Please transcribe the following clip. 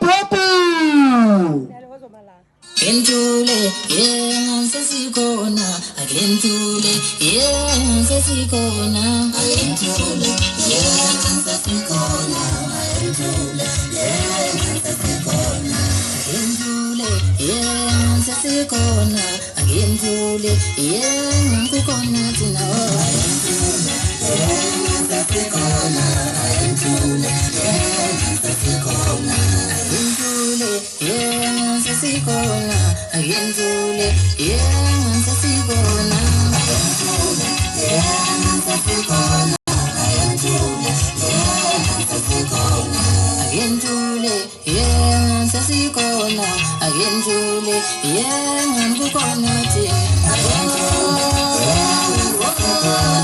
Popu. Gentule, yeah, sesikona. Gentule, yeah, sesikona. Gentule, yeah, sesikona. Gentule, yeah, sesikona. Gentule, yeah, sesikona. Gentule, yeah, kukona tina. Gentule, yeah, sesikona. Gentule, yeah, sesikona. Gentule, yeah, sesikona. Gentule, yeah, sesikona. Gentule, yeah, sesikona. Gentule, yeah, sesikona. Gentule, yeah, sesikona. Gentule, yeah, kukona tina. Gentule, yeah, sesikona.